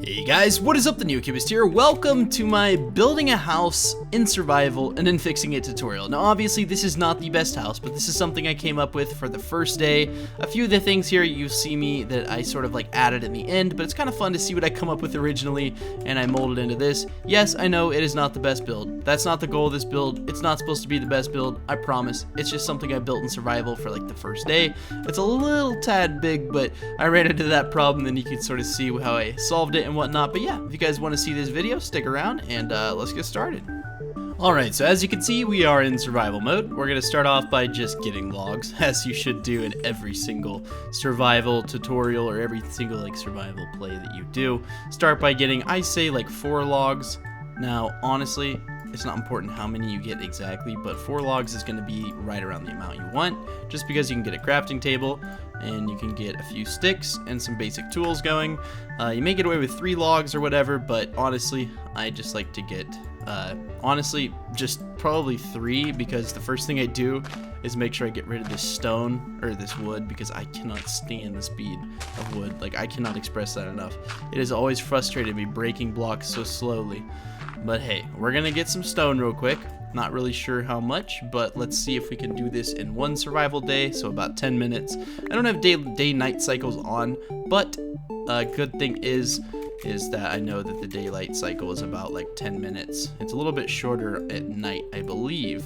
Hey guys, what is up? TheNeoCubest here. Welcome to my building a house in survival and then fixing it tutorial. Now obviously this is not the best house, but this is something I came up with for the first day. A few of the things here you see me that I sort of like added in the end, but it's kind of fun to see what I come up with originally and I molded into this. Yes, I know it is not the best build. That's not the goal of this build. It's not supposed to be the best build, I promise. It's just something I built in survival for like the first day. It's a little tad big, but I ran into that problem, then you can sort of see how I solved it and whatnot. But yeah, if you guys want to see this video, stick around and let's get started. Alright, so as you can see, we are in survival mode. We're going to start off by just getting logs, as you should do in every single survival tutorial or every single like survival play that you do. Start by getting, I say, like 4 logs. Now, honestly, it's not important how many you get exactly, but 4 logs is going to be right around the amount you want, just because you can get a crafting table and you can get a few sticks and some basic tools going. You may get away with 3 logs or whatever, but honestly, I just like to get, honestly, just probably 3, because the first thing I do is make sure I get rid of this stone, or this wood, because I cannot stand the speed of wood. Like, I cannot express that enough. It has always frustrated me breaking blocks so slowly. But hey, we're gonna get some stone real quick. Not really sure how much, but let's see if we can do this in 1 survival day, so about 10 minutes. I don't have day-night cycles on, but a good thing is that I know that the daylight cycle is about like 10 minutes. It's a little bit shorter at night, I believe.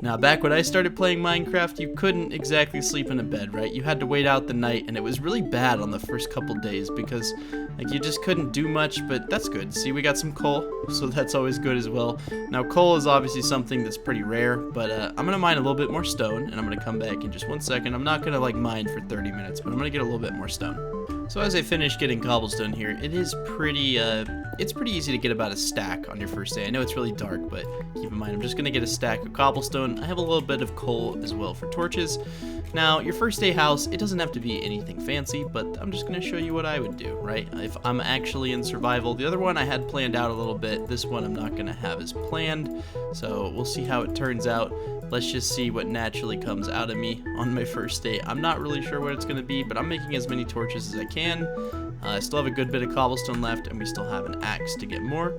Now, back when I started playing Minecraft, you couldn't exactly sleep in a bed, right? You had to wait out the night, and it was really bad on the first couple days because like you just couldn't do much, but that's good. See, we got some coal, so that's always good as well. Now, coal is obviously something that's pretty rare, but I'm going to mine a little bit more stone, and I'm going to come back in just 1 second. I'm not going to like mine for 30 minutes, but I'm going to get a little bit more stone. So as I finish getting cobblestone here, it is pretty, it's pretty easy to get about a stack on your first day. I know it's really dark, but keep in mind, I'm just going to get a stack of cobblestone. I have a little bit of coal as well for torches. Now, your first day house, it doesn't have to be anything fancy, but I'm just going to show you what I would do, right? If I'm actually in survival. The other one I had planned out a little bit. This one I'm not going to have as planned, so we'll see how it turns out. Let's just see what naturally comes out of me on my first day. I'm not really sure what it's going to be, but I'm making as many torches as I can. I still have a good bit of cobblestone left, and we still have an axe to get more.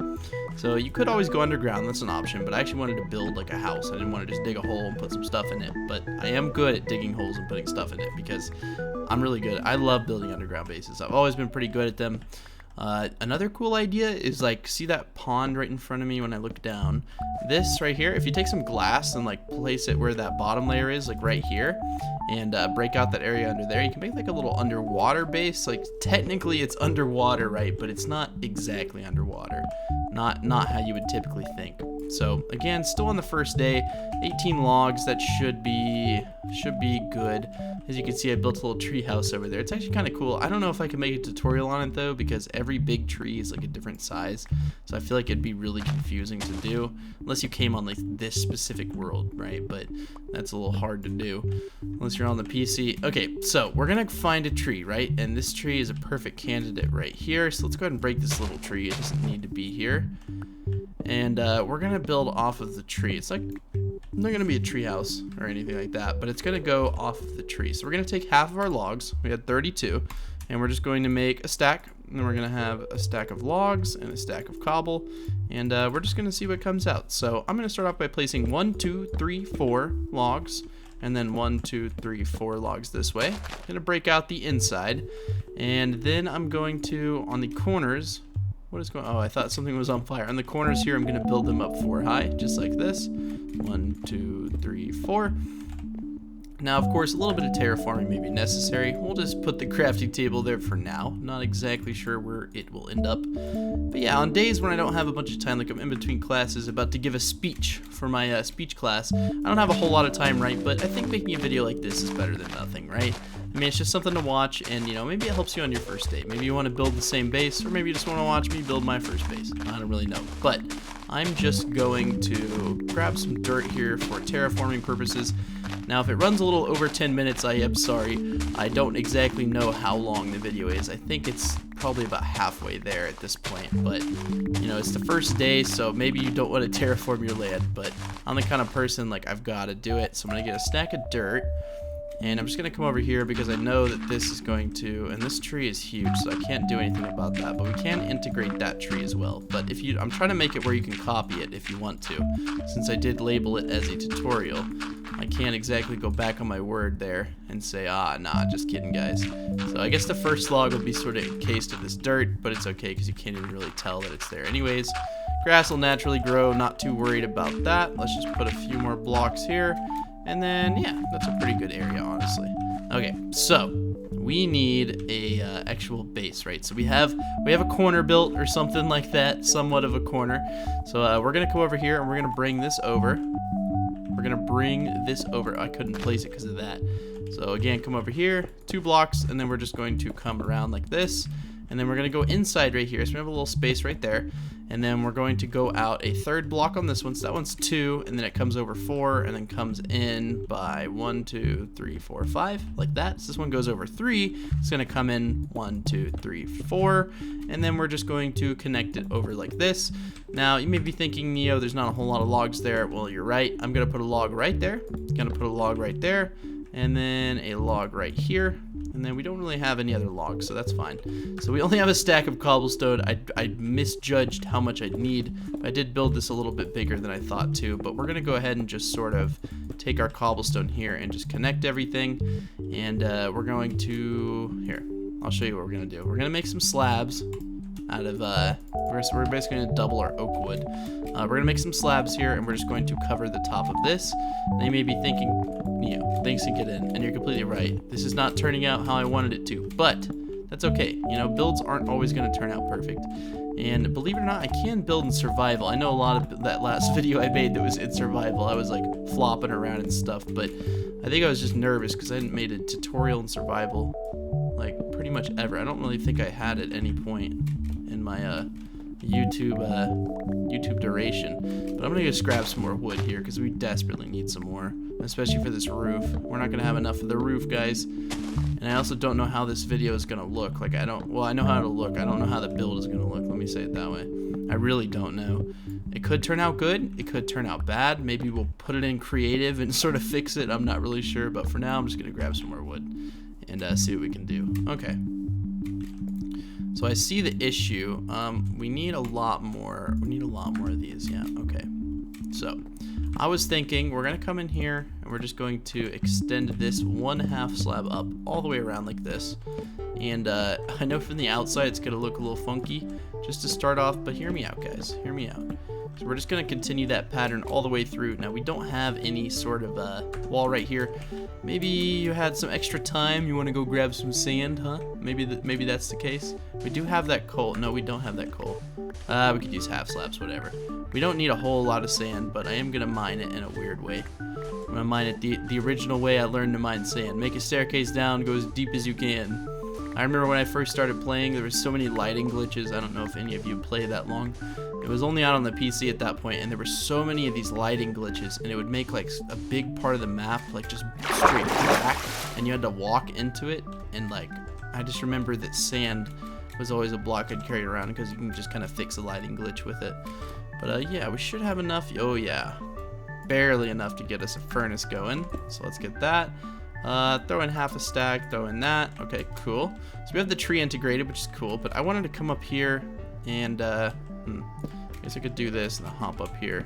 So you could always go underground, that's an option, but I actually wanted to build like a house. I didn't want to just dig a hole and put some stuff in it, but I am good at digging holes and putting stuff in it because I'm really good. I love building underground bases. I've always been pretty good at them. Another cool idea is like, see that pond right in front of me when I look down? This right here, if you take some glass and like place it where that bottom layer is, like right here, and break out that area under there, you can make like a little underwater base. Like technically it's underwater, right? But it's not exactly underwater. Not how you would typically think. So again, still on the first day, 18 logs, that should be good. As you can see, I built a little tree house over there. It's actually kind of cool. I don't know if I can make a tutorial on it though, because every big tree is like a different size. So I feel like it'd be really confusing to do unless you came on like this specific world, right? But that's a little hard to do unless you're on the PC. Okay, so we're gonna find a tree, right? And this tree is a perfect candidate right here. So let's go ahead and break this little tree. It doesn't need to be here. And we're gonna build off of the tree. It's like not gonna be a tree house or anything like that, but it's gonna go off of the tree. So we're gonna take half of our logs. We had 32, and we're just going to make a stack. And then we're gonna have a stack of logs and a stack of cobble, and we're just gonna see what comes out. So I'm gonna start off by placing 1, 2, 3, 4 logs, and then 1, 2, 3, 4 logs this way. I'm gonna break out the inside, and then I'm going to, on the corners, what is going on? Oh, I thought something was on fire. On the corners here, I'm going to build them up 4 high, just like this. 1, 2, 3, 4. Now, of course, a little bit of terraforming may be necessary. We'll just put the crafting table there for now. Not exactly sure where it will end up. But yeah, on days when I don't have a bunch of time, like I'm in between classes, about to give a speech for my speech class, I don't have a whole lot of time, right? But I think making a video like this is better than nothing, right? I mean, it's just something to watch, and you know, maybe it helps you on your first day. Maybe you want to build the same base, or maybe you just want to watch me build my first base. I don't really know. But I'm just going to grab some dirt here for terraforming purposes. Now, if it runs a little over 10 minutes, I am sorry. I don't exactly know how long the video is. I think it's probably about halfway there at this point, but you know, it's the first day, so maybe you don't want to terraform your land, but I'm the kind of person like I've got to do it. So I'm gonna get a stack of dirt, And I'm just going to come over here because I know that this is going to, and this tree is huge, so I can't do anything about that, but we can integrate that tree as well. But if you, I'm trying to make it where you can copy it if you want to. Since I did label it as a tutorial, I can't exactly go back on my word there and say, ah, nah, just kidding, guys. So I guess the first log will be sort of encased in this dirt, but it's okay because you can't even really tell that it's there anyways. Grass will naturally grow, not too worried about that. Let's just put a few more blocks here. And then, yeah, that's a pretty good area, honestly. Okay, so we need a actual base, right? So we have a corner built or something like that, somewhat of a corner. So we're gonna come over here and we're gonna bring this over. We're gonna bring this over. I couldn't place it because of that. So again, come over here, 2 blocks, and then we're just going to come around like this. And then we're gonna go inside right here. So we have a little space right there. And then we're going to go out a 3rd block on this one. So that one's 2, and then it comes over 4, and then comes in by 1, 2, 3, 4, 5, like that. So this one goes over 3. It's gonna come in 1, 2, 3, 4, and then we're just going to connect it over like this. Now you may be thinking, Neo, there's not a whole lot of logs there. Well, you're right. I'm gonna put a log right there. Gonna put a log right there, and then a log right here. And then we don't really have any other logs, so that's fine. So we only have a stack of cobblestone. I misjudged how much I'd need. I did build this a little bit bigger than I thought to, but we're gonna go ahead and just sort of take our cobblestone here and just connect everything. And we're going to, here, I'll show you what we're gonna do. We're gonna make some slabs out of, we're basically gonna double our oak wood. We're gonna make some slabs here, and we're just going to cover the top of this. Now you may be thinking, Neo, thanks and get in, and you're completely right. This is not turning out how I wanted it to, but that's okay. You know, builds aren't always gonna turn out perfect. And believe it or not, I can build in survival. I know a lot of that last video I made that was in survival, I was like flopping around and stuff, but I think I was just nervous because I hadn't made a tutorial in survival like pretty much ever. I don't really think I had at any point in my YouTube duration. But I'm gonna just grab some more wood here because we desperately need some more, especially for this roof. We're not gonna have enough of the roof, guys. And I also don't know how this video is gonna look. Like I know how it'll look. I don't know how the build is gonna look. Let me say it that way. I really don't know. It could turn out good. It could turn out bad. Maybe we'll put it in creative and sort of fix it. I'm not really sure. But for now, I'm just gonna grab some more wood and see what we can do. Okay. So I see the issue. We need a lot more. We need a lot more of these. Yeah. Okay. So I was thinking we're gonna come in here and we're just going to extend this 1/2 slab up all the way around like this. And I know from the outside it's gonna look a little funky just to start off, but hear me out, guys. Hear me out. So we're just gonna continue that pattern all the way through. Now we don't have any sort of wall right here. Maybe you had some extra time. You want to go grab some sand, huh? Maybe that's the case. We do have that coal. No, we don't have that coal. We could use half slabs, whatever. We don't need a whole lot of sand, but I am gonna mine it in a weird way. I'm gonna mine it the original way I learned to mine sand. Make a staircase down, go as deep as you can. I remember when I first started playing, there was so many lighting glitches. I don't know if any of you play that long. It was only out on the PC at that point, and there were so many of these lighting glitches, and it would make like a big part of the map like just straight black, and you had to walk into it. And like, I just remember that sand was always a block I'd carry around because you can just kind of fix a lighting glitch with it. But yeah, we should have enough. Oh yeah, barely enough to get us a furnace going. So let's get that. Throw in half a stack, throw in that. Okay, cool. So we have the tree integrated, which is cool, but I wanted to come up here and, I guess I could do this and hop up here,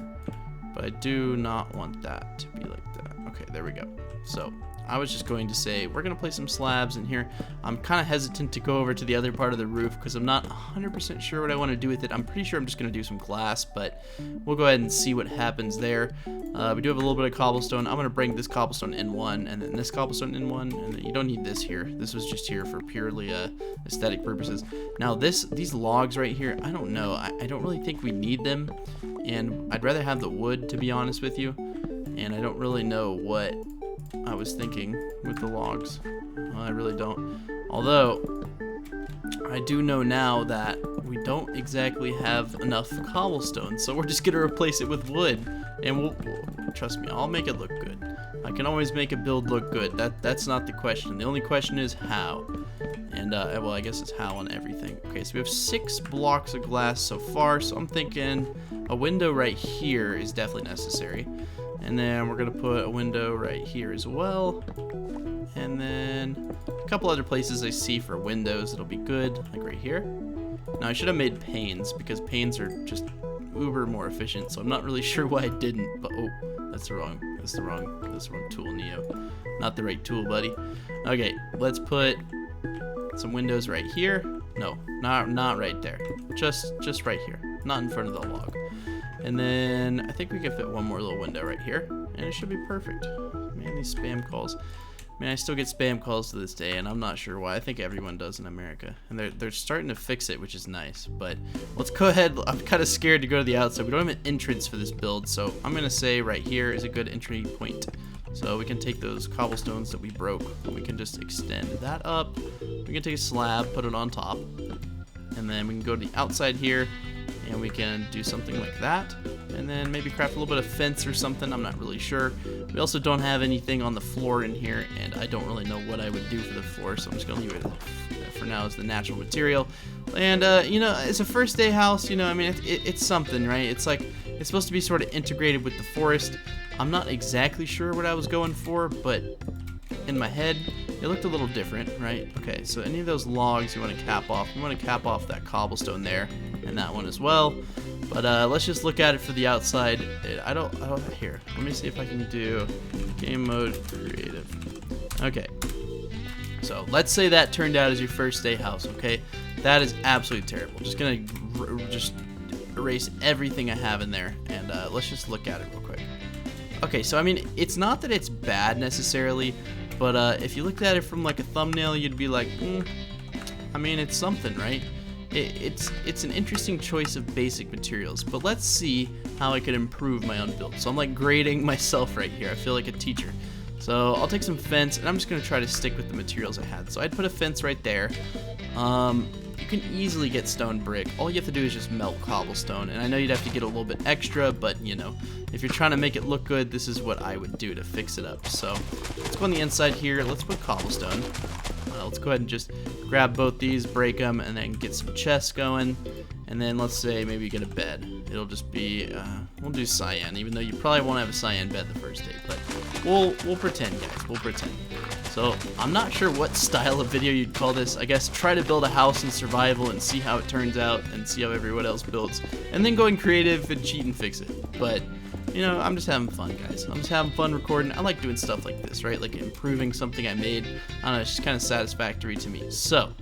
but I do not want that to be like that. Okay, there we go. So I was just going to say we're gonna place some slabs in here. I'm kind of hesitant to go over to the other part of the roof because I'm not 100% sure what I want to do with it. I'm pretty sure I'm just gonna do some glass, but we'll go ahead and see what happens there. We do have a little bit of cobblestone. I'm gonna bring this cobblestone in one, and then this cobblestone in one, and then you don't need this here. This was just here for purely aesthetic purposes. Now these logs right here, I don't know. I don't really think we need them, and I'd rather have the wood, to be honest with you. And I don't really know what I was thinking with the logs. I really don't. Although I do know now that we don't exactly have enough cobblestone, so we're just gonna replace it with wood, and we'll trust me, I'll make it look good. I can always make a build look good. That's not the question. The only question is how. And well, I guess it's how on everything. Okay, so we have 6 blocks of glass so far, so I'm thinking a window right here is definitely necessary. And then we're gonna put a window right here as well. and then a couple other places I see for windows it'll be good, like right here. Now I should have made panes because panes are just uber more efficient, so I'm not really sure why I didn't, but oh, that's the wrong tool, Neo. Not the right tool, buddy. Okay, let's put some windows right here. No, not right there. Just right here. Not in front of the log. And then I think we can fit one more little window right here, and it should be perfect. Man, these spam calls. Man, I still get spam calls to this day, and I'm not sure why. I think everyone does in America, and they're starting to fix it, which is nice. But let's go ahead. I'm kind of scared to go to the outside. We don't have an entrance for this build, so I'm gonna say right here is a good entry point. So we can take those cobblestones that we broke, and we can just extend that up. We can take a slab, put it on top, and then we can go to the outside here, and we can do something like that, and then maybe craft a little bit of fence or something. I'm not really sure. We also don't have anything on the floor in here, and I don't really know what I would do for the floor, so I'm just gonna leave it for now as the natural material. And you know, it's a first day house, you know, I mean, it's something, right? It's like, it's supposed to be sort of integrated with the forest. I'm not exactly sure what I was going for, but in my head, it looked a little different, right? Okay, so any of those logs you want to cap off. You want to cap off that cobblestone there, and that one as well. But let's just look at it for the outside. I don't, here, let me see if I can do game mode creative. Okay, so let's say that turned out as your first day house, okay? That is absolutely terrible. Just gonna just erase everything I have in there, and let's just look at it real quick. Okay, so I mean, it's not that it's bad necessarily, but if you looked at it from like a thumbnail, you'd be like, I mean, it's something, right? It's an interesting choice of basic materials, but let's see how I could improve my own build. So I'm like grading myself right here. I feel like a teacher. So I'll take some fence, and I'm just gonna try to stick with the materials I had. So I'd put a fence right there. You can easily get stone brick. All you have to do is just melt cobblestone, and I know you'd have to get a little bit extra, but you know, if you're trying to make it look good, this is what I would do to fix it up. So let's go on the inside here. Let's put cobblestone. Let's go ahead and just grab both these, break them, and then get some chests going. And then let's say maybe get a bed. It'll just be, we'll do cyan, even though you probably won't have a cyan bed the first day, but we'll pretend, guys. We'll pretend. So I'm not sure what style of video you'd call this. I guess try to build a house in survival and see how it turns out and see how everyone else builds, and then going creative and cheat and fix it. But you know, I'm just having fun, guys. I'm just having fun recording. I like doing stuff like this, right? Like improving something I made. I don't know, it's just kind of satisfactory to me. So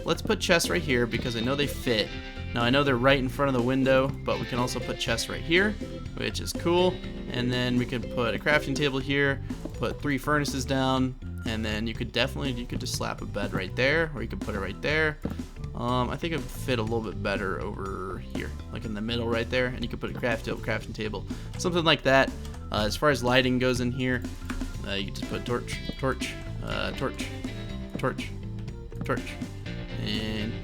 let's put chests right here because I know they fit. Now I know they're right in front of the window, but we can also put chests right here, which is cool. And then we can put a crafting table here, put 3 furnaces down, and then you could just slap a bed right there, or you could put it right there. I think it would fit a little bit better over here, like in the middle right there, and you could put a crafting table, something like that. As far as lighting goes in here, you can just put torch, and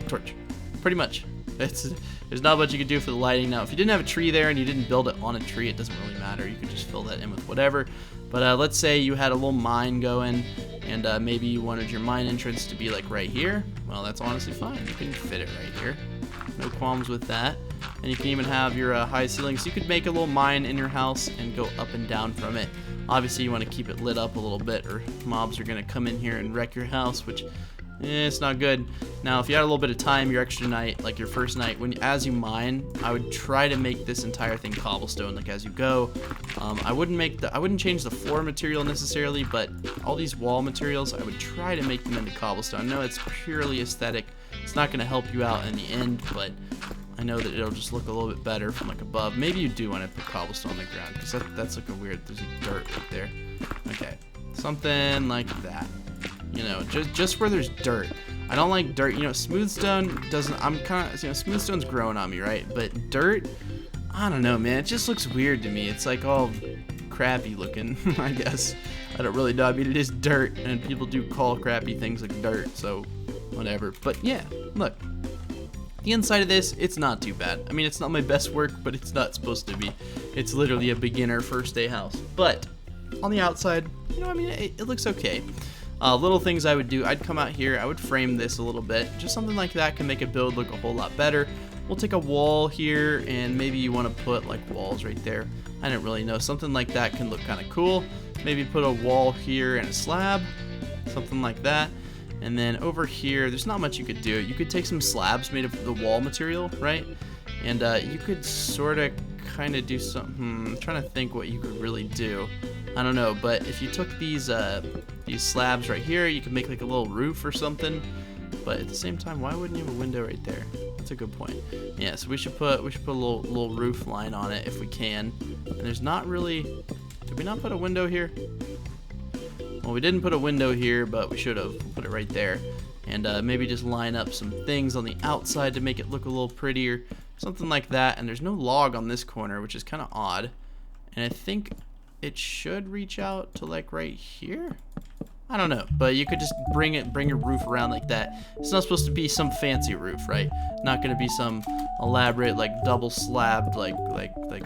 torch. Pretty much. There's not much you could do for the lighting. Now, if you didn't have a tree there and you didn't build it on a tree, it doesn't really matter. You could just fill that in with whatever. But let's say you had a little mine going, and maybe you wanted your mine entrance to be like right here. Well, that's honestly fine. You can fit it right here. No qualms with that. And you can even have your high ceilings. You could make a little mine in your house and go up and down from it. Obviously, you want to keep it lit up a little bit, or mobs are going to come in here and wreck your house, which it's not good. Now, if you had a little bit of time, your extra night, like your first night, as you mine, I would try to make this entire thing cobblestone, like as you go. I wouldn't change the floor material necessarily, but all these wall materials, I would try to make them into cobblestone. I know it's purely aesthetic. It's not going to help you out in the end, but I know that it'll just look a little bit better from like above. Maybe you do want to put cobblestone on the ground, because that's looking weird. There's dirt right there. Okay, something like that. You know, just where there's dirt. I don't like dirt. You know, smooth stone doesn't. I'm kind of, you know, smooth stone's growing on me, right? But dirt, I don't know, man. It just looks weird to me. It's like all crappy looking, I guess. I don't really know. I mean, it is dirt, and people do call crappy things like dirt, so whatever. But yeah, look. The inside of this, it's not too bad. I mean, it's not my best work, but it's not supposed to be. It's literally a beginner first day house. But on the outside, you know, I mean, it looks okay. Little things I would do, I'd come out here, I would frame this a little bit. Just something like that can make a build look a whole lot better. We'll take a wall here, and maybe you want to put like walls right there. I don't really know. Something like that can look kind of cool. Maybe put a wall here and a slab. something like that. And then over here, there's not much you could do. You could take some slabs made of the wall material, right? And you could sort of kind of do something. I'm trying to think what you could really do. I don't know, but if you took these slabs right here, you could make like a little roof or something. But at the same time, why wouldn't you have a window right there? That's a good point. Yeah, so we should put a little roof line on it if we can. And there's not really. Did we not put a window here? Well, we didn't put a window here, but we should have put it right there. And maybe just line up some things on the outside to make it look a little prettier. Something like that. And there's no log on this corner, which is kind of odd. And I think it should reach out to like right here. I don't know, but you could just bring your roof around like that. It's not supposed to be some fancy roof, right? Not gonna be some elaborate like double slabbed like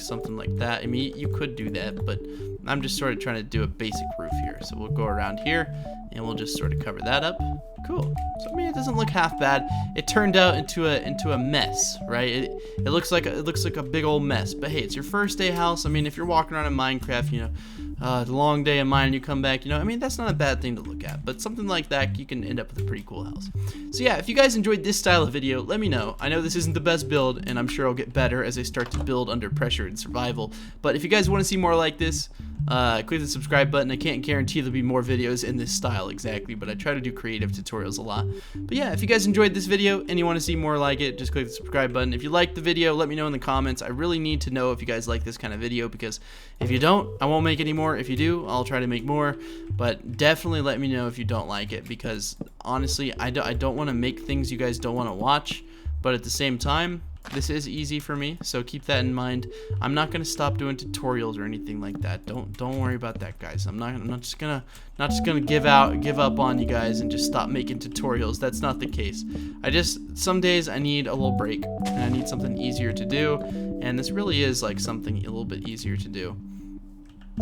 something like that. I mean, you could do that, but I'm just sort of trying to do a basic roof here. So we'll go around here and we'll just sort of cover that up. Cool. So I mean, it doesn't look half bad. It turned out into a mess, right? It looks like a big old mess. But hey, it's your first day house. I mean, if you're walking around in Minecraft, you know, the long day of mine, and you come back, you know, I mean, that's not a bad thing to look at. But something like that, you can end up with a pretty cool house. So yeah, if you guys enjoyed this style of video, let me know. I know this isn't the best build, and I'm sure I'll get better as I start to build under pressure and survival. But if you guys want to see more like this, click the subscribe button. I can't guarantee there'll be more videos in this style exactly, but I try to do creative tutorials a lot. But yeah, if you guys enjoyed this video and you want to see more like it, just click the subscribe button. If you liked the video, let me know in the comments. I really need to know if you guys like this kind of video, because if you don't, I won't make any more. If you do, I'll try to make more. But definitely let me know if you don't like it, because honestly, I don't want to make things you guys don't want to watch, but at the same time, this is easy for me, so keep that in mind. I'm not gonna stop doing tutorials or anything like that. Don't worry about that, guys. I'm not just gonna give up on you guys and just stop making tutorials. That's not the case. Some days I need a little break and I need something easier to do, and this really is like something a little bit easier to do.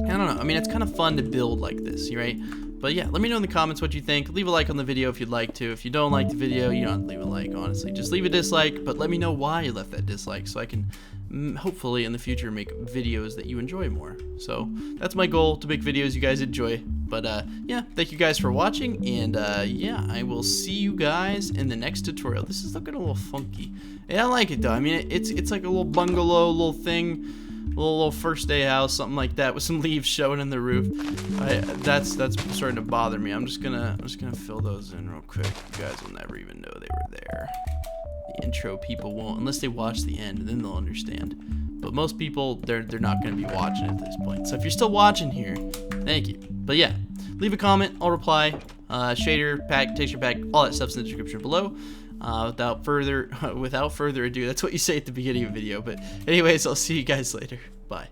I don't know. I mean, it's kind of fun to build like this, right? But yeah, let me know in the comments what you think. Leave a like on the video if you'd like to. If you don't like the video, you don't leave a like, honestly. Just leave a dislike, but let me know why you left that dislike so I can hopefully in the future make videos that you enjoy more. So that's my goal, to make videos you guys enjoy. But yeah, thank you guys for watching, and yeah, I will see you guys in the next tutorial. This is looking a little funky. Yeah, I like it though. I mean, it's like a little bungalow, little thing. Little first day house, something like that, with some leaves showing in the roof. That's starting to bother me. I'm just gonna fill those in real quick. You guys will never even know they were there. The intro people won't, unless they watch the end, and then they'll understand. But most people, they're not gonna be watching at this point. So if you're still watching here, thank you. But yeah, leave a comment, I'll reply. Shader pack, texture pack, all that stuff's in the description below. Without further ado, that's what you say at the beginning of a video. But anyways, I'll see you guys later. Bye.